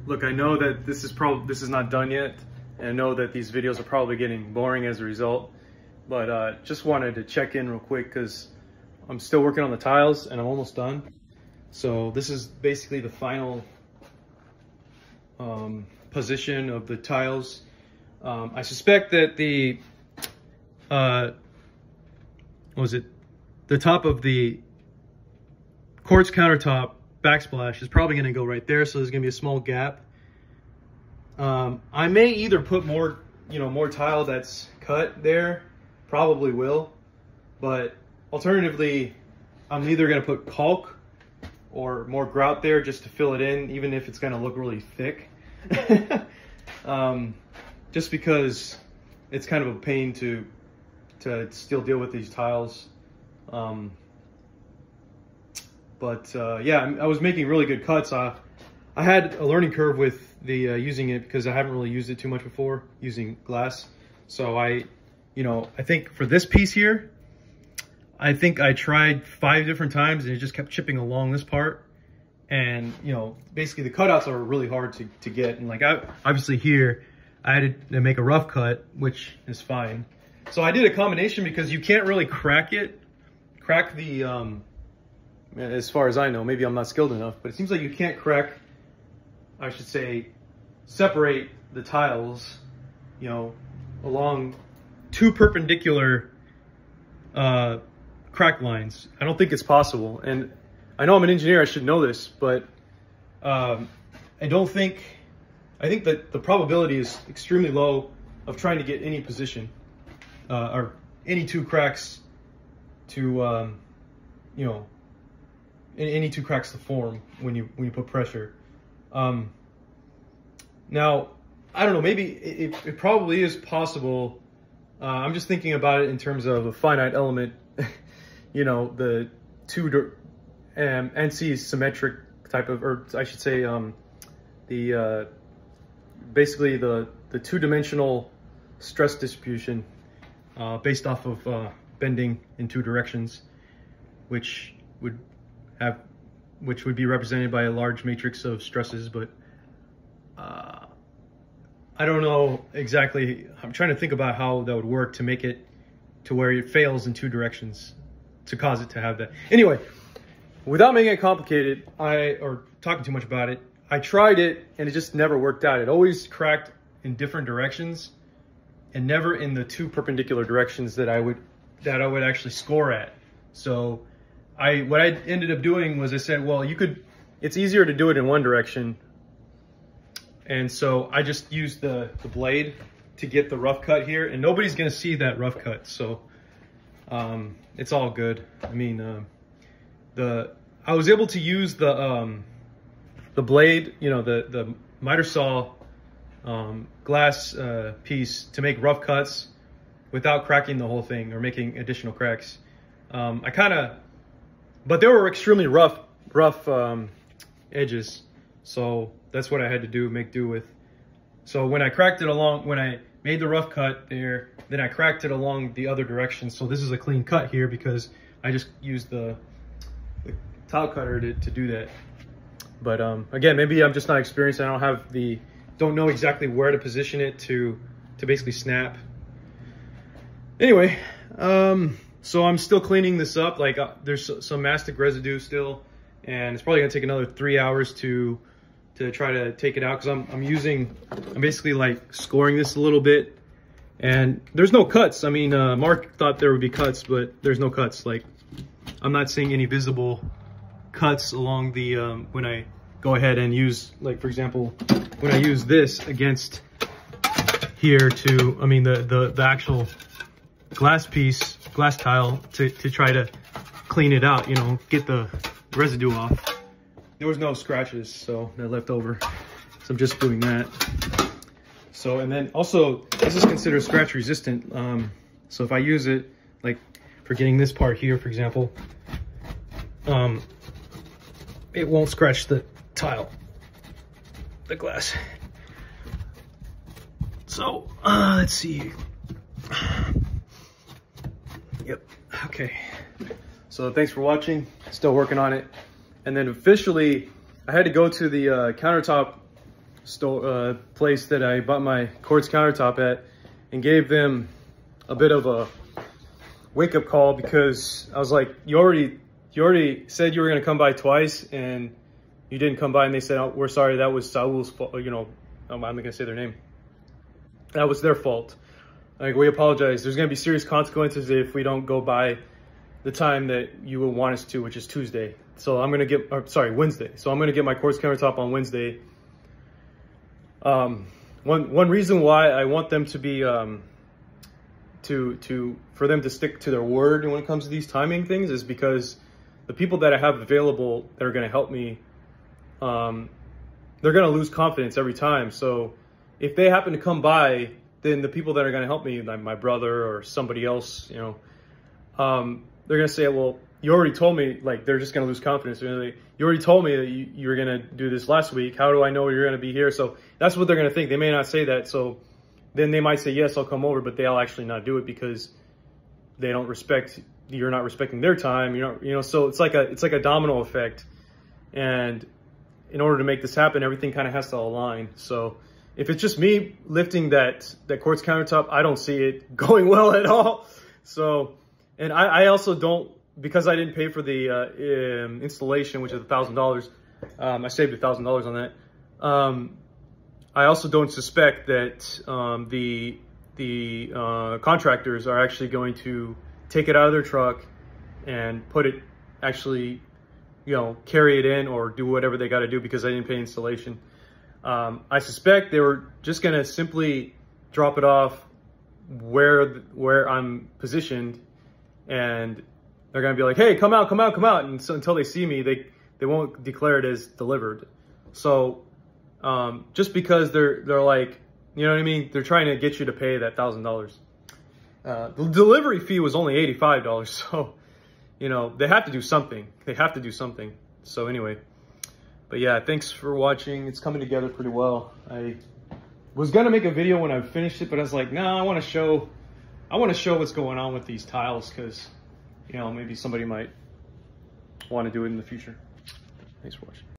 Look, I know that this is not done yet, and I know that these videos are probably getting boring as a result, but just wanted to check in real quick because I'm still working on the tiles and I'm almost done. So this is basically the final position of the tiles. I suspect that the the top of the quartz countertop backsplash is probably going to go right there, so there's going to be a small gap. I may either put more tile that's cut there, probably will, but alternatively I'm either going to put caulk or more grout there just to fill it in, even if it's going to look really thick. Just because it's kind of a pain to still deal with these tiles. Yeah, I was making really good cuts. I had a learning curve with the using it because I haven't really used it too much before, using glass. So I think for this piece here, I think I tried 5 different times and it just kept chipping along this part. And, basically the cutouts are really hard to get. And like, obviously here, I had to make a rough cut, which is fine. So I did a combination because you can't really crack the, as far as I know, maybe I'm not skilled enough, but it seems like you can't separate the tiles, along 2 perpendicular crack lines. I don't think it's possible. And I know I'm an engineer, I should know this, but I think that the probability is extremely low of trying to get any position or any 2 cracks to, any 2 cracks to form when you put pressure. Now, I don't know, maybe it probably is possible. I'm just thinking about it in terms of a finite element, the 2 NC symmetric type of, or I should say, basically the 2-dimensional stress distribution based off of bending in 2 directions, which would be represented by a large matrix of stresses. But I don't know exactly. I'm trying to think about how that would work to make it to where it fails in 2 directions to cause it to have that. Anyway, without making it complicated, or talking too much about it, I tried it and it just never worked out. It always cracked in different directions and never in the 2 perpendicular directions that I would actually score at. So what I ended up doing was I said, well, it's easier to do it in one direction. And so I just used the blade to get the rough cut here, and nobody's gonna see that rough cut. So it's all good. I mean, I was able to use the blade, the miter saw glass piece to make rough cuts without cracking the whole thing or making additional cracks. But they were extremely rough edges, so that's what I had to do, make do with. So when I made the rough cut there, then I cracked it along the other direction. So this is a clean cut here because I just used the tile cutter to do that. But again, maybe I'm just not experienced. I don't know exactly where to position it to basically snap. Anyway, so I'm still cleaning this up. Like there's some mastic residue still, and it's probably gonna take another 3 hours to try to take it out, because I'm basically like scoring this a little bit, and there's no cuts. I mean, Mark thought there would be cuts, but there's no cuts. Like, I'm not seeing any visible cuts along the when I go ahead and use, like, for example, when I use this against here the actual glass tile to try to clean it out, get the residue off. There was no scratches, so they're left over. So I'm just doing that. So, and then also, this is considered scratch resistant. So if I use it, like for getting this part here, for example, it won't scratch the tile, the glass. So, let's see. Yep, okay. So thanks for watching, still working on it. And then officially, I had to go to the countertop place that I bought my quartz countertop at, and gave them a bit of a wake-up call, because I was like, you already said you were gonna come by twice and you didn't come by, and they said, oh, we're sorry, that was Saul's fault. You know, I'm not gonna say their name. That was their fault. Like, we apologize. There's gonna be serious consequences if we don't go by the time that you will want us to, which is Tuesday. So I'm gonna get, Wednesday. So I'm gonna get my quartz countertop on Wednesday. One reason why I want them to be for them to stick to their word when it comes to these timing things is because the people that I have available that are going to help me, they're going to lose confidence every time. So if they happen to come by, then the people that are going to help me, like my brother or somebody else, you know, they're going to say, well, you already told me, like, they're just going to lose confidence. You already told me that you were going to do this last week. How do I know you're going to be here? So that's what they're going to think. They may not say that. So then they might say, yes, I'll come over, but they'll actually not do it because they don't respect, you're not respecting their time. You're not, you know, so it's like a domino effect. And in order to make this happen, everything kind of has to align. So if it's just me lifting that quartz countertop, I don't see it going well at all. So, and I also don't, because I didn't pay for the installation, which is $1,000. I saved $1,000 on that. I also don't suspect that the contractors are actually going to take it out of their truck and put it, actually, you know, carry it in or do whatever they got to do, because I didn't pay installation. I suspect they were just going to simply drop it off where I'm positioned, and they're going to be like, hey, come out, come out, come out. And so until they see me, they won't declare it as delivered. So just because they're like, you know what I mean? They're trying to get you to pay that $1,000. The delivery fee was only $85. So, you know, they have to do something. They have to do something. So anyway, but yeah, thanks for watching. It's coming together pretty well. I was going to make a video when I finished it, but I was like, no, I want to show what's going on with these tiles, because, you know, maybe somebody might want to do it in the future. Thanks for watching.